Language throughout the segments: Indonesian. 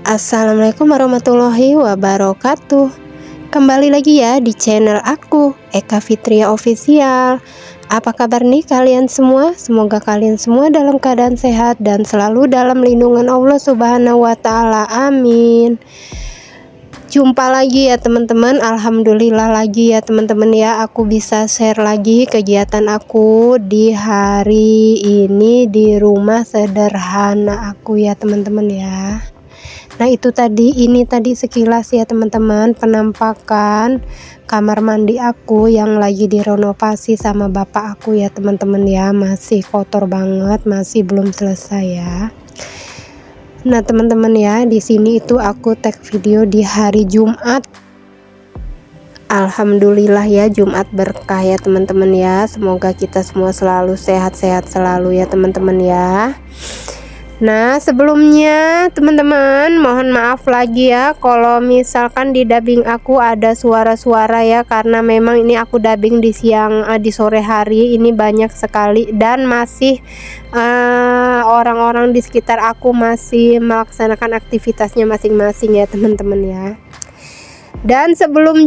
Assalamualaikum warahmatullahi wabarakatuh. Kembali lagi ya di channel aku, Eka Fitria Official. Apa kabar nih kalian semua? Semoga kalian semua dalam keadaan sehat dan selalu dalam lindungan Allah Subhanahu wa taala. Amin. Jumpa lagi ya teman-teman. Alhamdulillah lagi ya teman-teman ya, aku bisa share lagi kegiatan aku di hari ini di rumah sederhana aku ya teman-teman ya. Nah ini tadi sekilas ya teman-teman, penampakan kamar mandi aku yang lagi direnovasi sama bapak aku ya teman-teman ya. Masih kotor banget, masih belum selesai ya. Nah teman-teman ya, di sini itu aku tag video di hari Jumat. Alhamdulillah ya, Jumat berkah ya teman-teman ya. Semoga kita semua selalu sehat-sehat selalu ya teman-teman ya. Nah sebelumnya teman-teman mohon maaf lagi ya kalau misalkan di dubbing aku ada suara-suara ya, karena memang ini aku dubbing di di sore hari ini banyak sekali dan masih orang-orang di sekitar aku masih melaksanakan aktivitasnya masing-masing ya teman-teman ya. Dan sebelumnya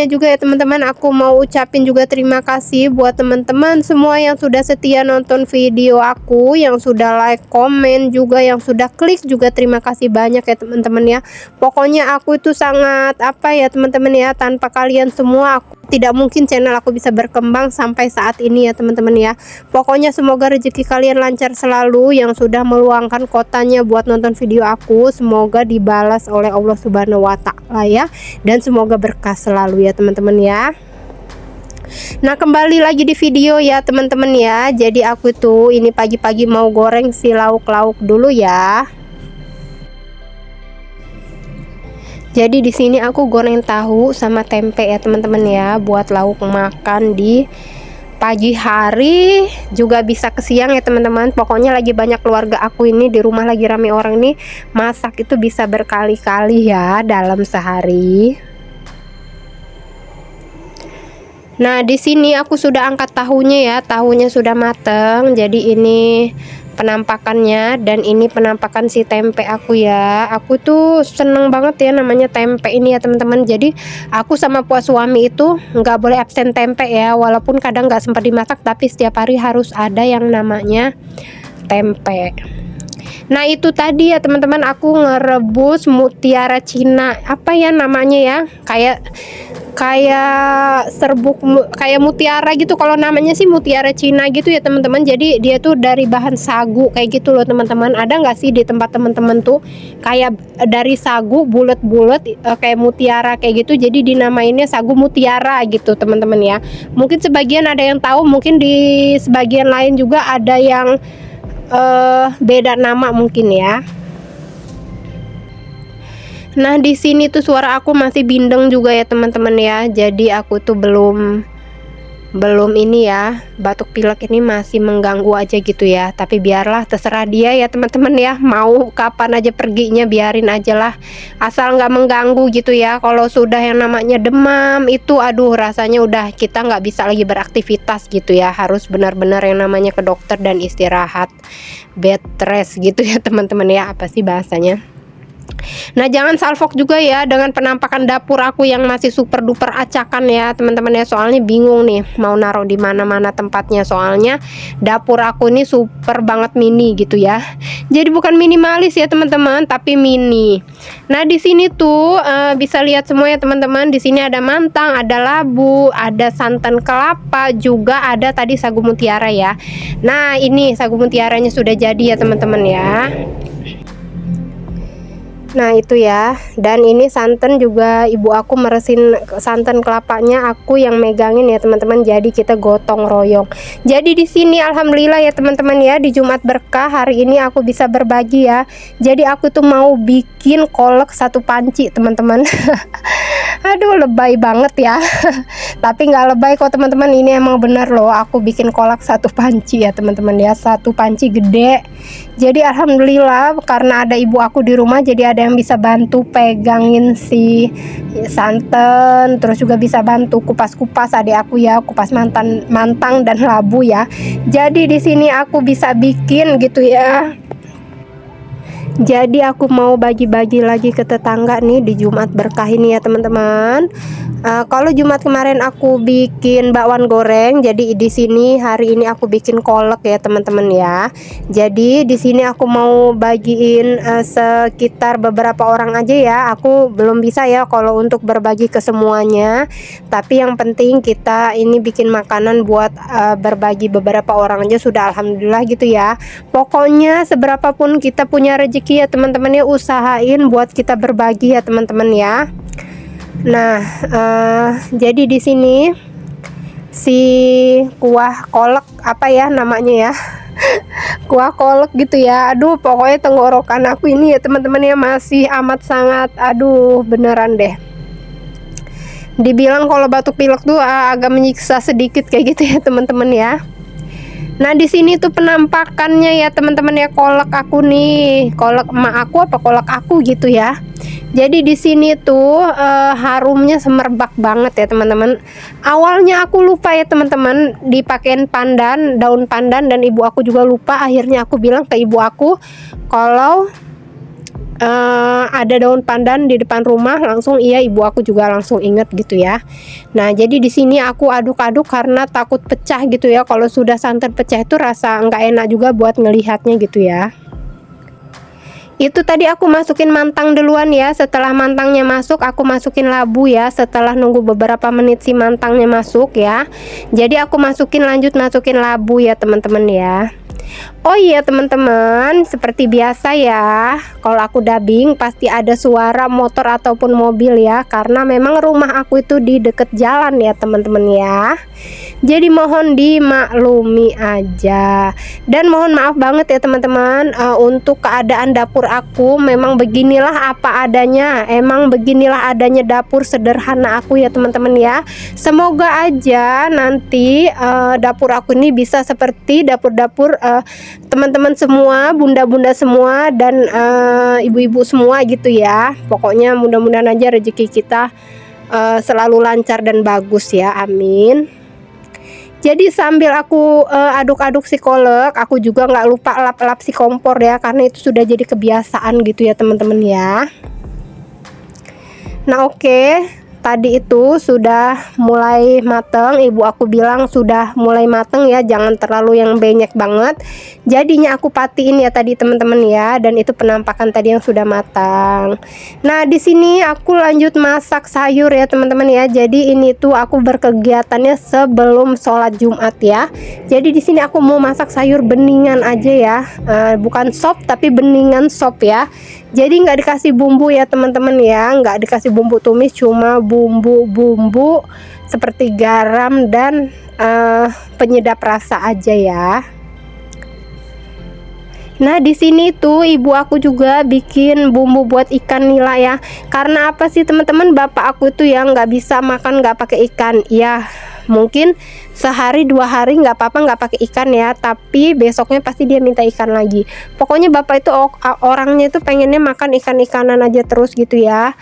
juga ya teman-teman, aku mau ucapin juga terima kasih buat teman-teman semua yang sudah setia nonton video aku, yang sudah like, komen juga, yang sudah klik juga, terima kasih banyak ya teman-teman ya. Pokoknya aku itu sangat ya teman-teman ya, tanpa kalian semua aku tidak mungkin channel aku bisa berkembang sampai saat ini ya teman-teman ya. Pokoknya semoga rezeki kalian lancar selalu, yang sudah meluangkan kotanya buat nonton video aku semoga dibalas oleh Allah Subhanahu wa taala ya, dan semoga berkah selalu ya teman-teman ya. Nah kembali lagi di video ya teman-teman ya. Jadi aku tuh ini pagi-pagi mau goreng si lauk-lauk dulu ya. Jadi di sini aku goreng tahu sama tempe ya teman-teman ya, buat lauk makan di pagi hari, juga bisa ke siang ya teman-teman. Pokoknya lagi banyak keluarga aku ini di rumah, lagi rame orang nih, masak itu bisa berkali-kali ya dalam sehari. Nah di sini aku sudah angkat tahunya ya, tahunya sudah mateng. Jadi ini penampakannya, dan ini penampakan si tempe aku ya. Aku tuh seneng banget ya namanya tempe ini ya teman-teman. Jadi aku sama puas suami itu nggak boleh absen tempe ya, walaupun kadang nggak sempat dimasak, tapi setiap hari harus ada yang namanya tempe. Nah itu tadi ya teman-teman, aku ngerebus mutiara Cina, apa ya namanya ya, kayak serbuk kayak mutiara gitu, kalau namanya sih mutiara Cina gitu ya teman-teman. Jadi dia tuh dari bahan sagu kayak gitu loh teman-teman. Ada nggak sih di tempat teman-teman tuh kayak dari sagu bulat-bulat kayak mutiara kayak gitu, jadi dinamainnya sagu mutiara gitu teman-teman ya. Mungkin sebagian ada yang tahu, mungkin di sebagian lain juga ada yang beda nama mungkin ya. Nah di sini tuh suara aku masih bindeng juga ya teman-teman ya. Jadi aku tuh belum ini ya, batuk pilek ini masih mengganggu aja gitu ya. Tapi biarlah, terserah dia ya teman-teman ya, mau kapan aja perginya biarin aja lah, asal nggak mengganggu gitu ya. Kalau sudah yang namanya demam itu aduh rasanya udah kita nggak bisa lagi beraktivitas gitu ya, harus benar-benar yang namanya ke dokter dan istirahat, bed rest gitu ya teman-teman ya, apa sih bahasanya. Nah jangan salfok juga ya dengan penampakan dapur aku yang masih super duper acakan ya teman-teman ya. Soalnya bingung nih mau naruh di mana-mana tempatnya, soalnya dapur aku ini super banget mini gitu ya. Jadi bukan minimalis ya teman-teman, tapi mini. Nah di sini tuh bisa lihat semua ya teman-teman. Di sini ada mantang, ada labu, ada santan kelapa, juga ada tadi sagu mutiara ya. Nah ini sagu mutiaranya sudah jadi ya teman-teman ya. Nah itu ya, dan ini santan juga ibu aku meresin santan kelapanya, aku yang megangin ya teman-teman. Jadi kita gotong royong. Jadi di sini alhamdulillah ya teman-teman ya, di Jumat berkah hari ini aku bisa berbagi ya. Jadi aku tuh mau bikin kolak satu panci teman-teman. Aduh lebay banget ya. Tapi nggak lebay kok teman-teman, ini emang bener loh, aku bikin kolak satu panci ya teman-teman ya, satu panci gede. Jadi alhamdulillah karena ada ibu aku di rumah, jadi ada yang bisa bantu pegangin si santan, terus juga bisa bantu kupas-kupas adik aku ya, kupas mantang dan labu ya. Jadi di sini aku bisa bikin gitu ya. Jadi aku mau bagi-bagi lagi ke tetangga nih di Jumat berkah ini ya teman-teman. Kalau Jumat kemarin aku bikin bakwan goreng, jadi di sini hari ini aku bikin kolak ya teman-teman ya. Jadi di sini aku mau bagiin sekitar beberapa orang aja ya. Aku belum bisa ya kalau untuk berbagi ke semuanya. Tapi yang penting kita ini bikin makanan buat berbagi beberapa orang aja sudah alhamdulillah gitu ya. Pokoknya seberapapun kita punya rezeki ya teman-teman ya, usahain buat kita berbagi ya teman-teman ya. Nah, jadi di sini si kuah kolak apa ya namanya ya, kuah kolak gitu ya. Aduh, pokoknya tenggorokan aku ini ya teman-teman ya masih amat sangat, aduh beneran deh. Dibilang kalau batuk pilek tuh agak menyiksa sedikit kayak gitu ya teman-teman ya. Nah di sini tuh penampakannya ya teman-teman ya, kolak aku nih, kolak emak aku apa kolak aku gitu ya. Jadi di sini tuh harumnya semerbak banget ya teman-teman. Awalnya aku lupa ya teman-teman dipakein pandan, daun pandan, dan ibu aku juga lupa. Akhirnya aku bilang ke ibu aku kalau ada daun pandan di depan rumah, langsung iya ibu aku juga langsung inget gitu ya. Nah jadi di sini aku aduk-aduk karena takut pecah gitu ya. Kalau sudah santan pecah itu rasa nggak enak juga buat ngelihatnya gitu ya. Itu tadi aku masukin mantang duluan ya. Setelah mantangnya masuk aku masukin labu ya. Setelah nunggu beberapa menit si mantangnya masuk ya, jadi aku masukin labu ya teman-teman ya. Oh iya teman-teman, seperti biasa ya, kalau aku dubbing pasti ada suara motor ataupun mobil ya, karena memang rumah aku itu di deket jalan ya teman-teman ya. Jadi mohon dimaklumi aja. Dan mohon maaf banget ya teman-teman, untuk keadaan dapur aku memang beginilah apa adanya. Emang beginilah adanya dapur sederhana aku ya teman-teman ya. Semoga aja nanti dapur aku ini bisa seperti dapur-dapur teman-teman semua, bunda-bunda semua, dan ibu-ibu semua gitu ya. Pokoknya mudah-mudahan aja rezeki kita selalu lancar dan bagus ya, amin. Jadi sambil aku aduk-aduk si kolak, aku juga nggak lupa lap-lap si kompor ya, karena itu sudah jadi kebiasaan gitu ya teman-teman ya. Nah oke, tadi itu sudah mulai mateng, ibu aku bilang sudah mulai mateng ya, jangan terlalu yang banyak banget. Jadinya aku patiin ya tadi teman-teman ya, dan itu penampakan tadi yang sudah matang. Nah di sini aku lanjut masak sayur ya teman-teman ya. Jadi ini tuh aku berkegiatannya sebelum sholat Jumat ya. Jadi di sini aku mau masak sayur beningan aja ya, bukan sop tapi beningan sop ya. Jadi nggak dikasih bumbu ya teman-teman ya, nggak dikasih bumbu tumis, cuma bumbu-bumbu seperti garam dan penyedap rasa aja ya. Nah di sini tuh ibu aku juga bikin bumbu buat ikan nila ya. Karena apa sih teman-teman, bapak aku tuh yang nggak bisa makan nggak pakai ikan ya. Mungkin sehari 2 hari nggak apa-apa nggak pakai ikan ya, tapi besoknya pasti dia minta ikan lagi. Pokoknya bapak itu orangnya itu pengennya makan ikan-ikanan aja terus gitu ya.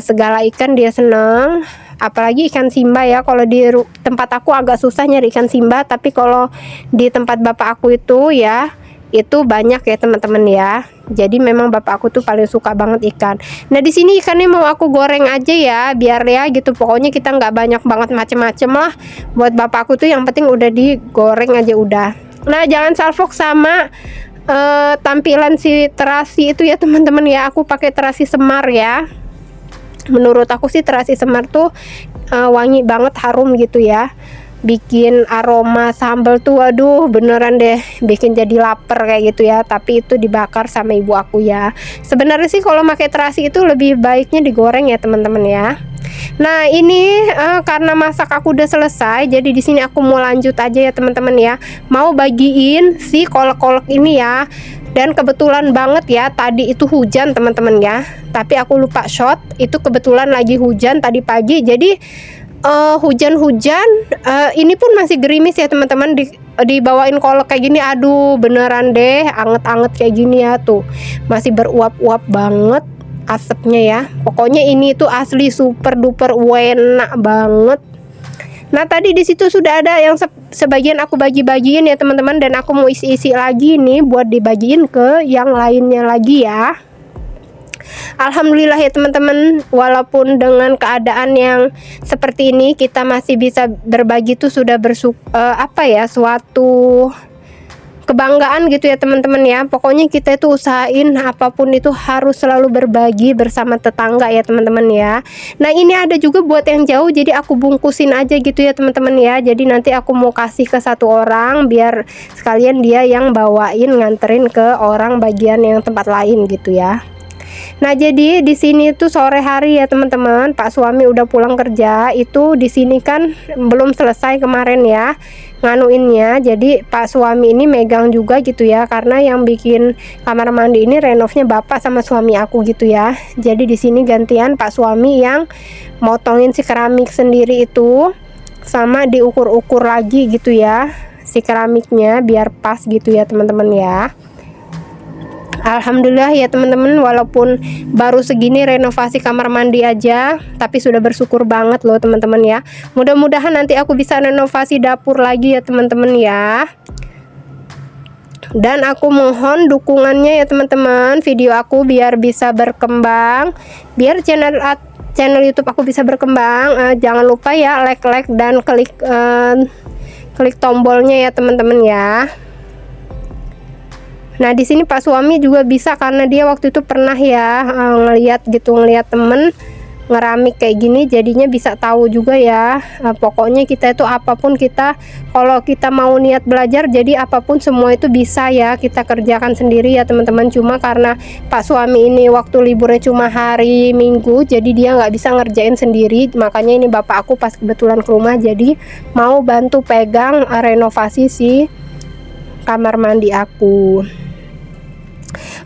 Segala ikan dia seneng, apalagi ikan simba ya. Kalau di tempat aku agak susah nyari ikan simba, tapi kalau di tempat bapak aku itu ya itu banyak ya teman-teman ya. Jadi memang bapak aku tuh paling suka banget ikan. Nah di sini ikannya mau aku goreng aja ya, biar ya gitu. Pokoknya kita nggak banyak banget macem-macem lah. Buat bapak aku tuh yang penting udah digoreng aja udah. Nah jangan salfok sama tampilan si terasi itu ya teman-teman ya. Aku pakai terasi semar ya. Menurut aku sih terasi semar tuh wangi banget, harum gitu ya. Bikin aroma sambal tuh waduh beneran deh bikin jadi lapar kayak gitu ya. Tapi itu dibakar sama ibu aku ya. Sebenarnya sih kalau pakai terasi itu lebih baiknya digoreng ya teman-teman ya. Nah ini karena masak aku udah selesai, jadi di sini aku mau lanjut aja ya teman-teman ya. Mau bagiin si kolak-kolak ini ya. Dan kebetulan banget ya tadi itu hujan teman-teman ya. Tapi aku lupa shot, itu kebetulan lagi hujan tadi pagi. Jadi hujan-hujan ini pun masih gerimis ya teman-teman. Dibawain kolak kayak gini, aduh beneran deh anget-anget kayak gini ya, tuh masih beruap-uap banget asapnya ya. Pokoknya ini tuh asli super duper enak banget. Nah tadi di situ sudah ada yang sebagian aku bagi-bagiin ya teman-teman, dan aku mau isi-isi lagi nih buat dibagiin ke yang lainnya lagi ya. Alhamdulillah ya teman-teman, walaupun dengan keadaan yang seperti ini kita masih bisa berbagi tuh sudah suatu kebanggaan gitu ya teman-teman ya. Pokoknya kita itu usahain apapun itu harus selalu berbagi bersama tetangga ya teman-teman ya. Nah ini ada juga buat yang jauh, jadi aku bungkusin aja gitu ya teman-teman ya. Jadi nanti aku mau kasih ke satu orang biar sekalian dia yang bawain nganterin ke orang bagian yang tempat lain gitu ya. Nah jadi di sini tuh sore hari ya teman-teman, Pak suami udah pulang kerja. Itu di sini kan belum selesai kemarin ya nganuinnya, jadi Pak suami ini megang juga gitu ya, karena yang bikin kamar mandi ini renovnya bapak sama suami aku gitu ya. Jadi di sini gantian Pak suami yang motongin si keramik sendiri itu, sama diukur-ukur lagi gitu ya si keramiknya biar pas gitu ya teman-teman ya. Alhamdulillah ya teman-teman, walaupun baru segini renovasi kamar mandi aja, tapi sudah bersyukur banget loh teman-teman ya. Mudah-mudahan nanti aku bisa renovasi dapur lagi ya teman-teman ya. Dan aku mohon dukungannya ya teman-teman, video aku biar bisa berkembang, biar channel YouTube aku bisa berkembang. Jangan lupa ya like dan klik tombolnya ya teman-teman ya. Nah di sini Pak suami juga bisa, karena dia waktu itu pernah ya ngeliat temen ngeramik kayak gini, jadinya bisa tahu juga ya. Pokoknya kita itu apapun kalau kita mau niat belajar, jadi apapun semua itu bisa ya kita kerjakan sendiri ya teman-teman. Cuma karena Pak suami ini waktu liburnya cuma hari Minggu, jadi dia nggak bisa ngerjain sendiri, makanya ini bapak aku pas kebetulan ke rumah jadi mau bantu pegang renovasi si kamar mandi aku.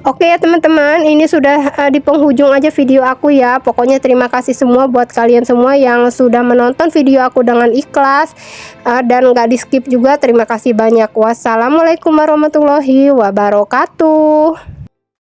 Oke ya teman-teman, ini sudah di penghujung aja video aku ya. Pokoknya terima kasih semua buat kalian semua yang sudah menonton video aku dengan ikhlas dan gak di skip juga. Terima kasih banyak. Wassalamualaikum warahmatullahi wabarakatuh.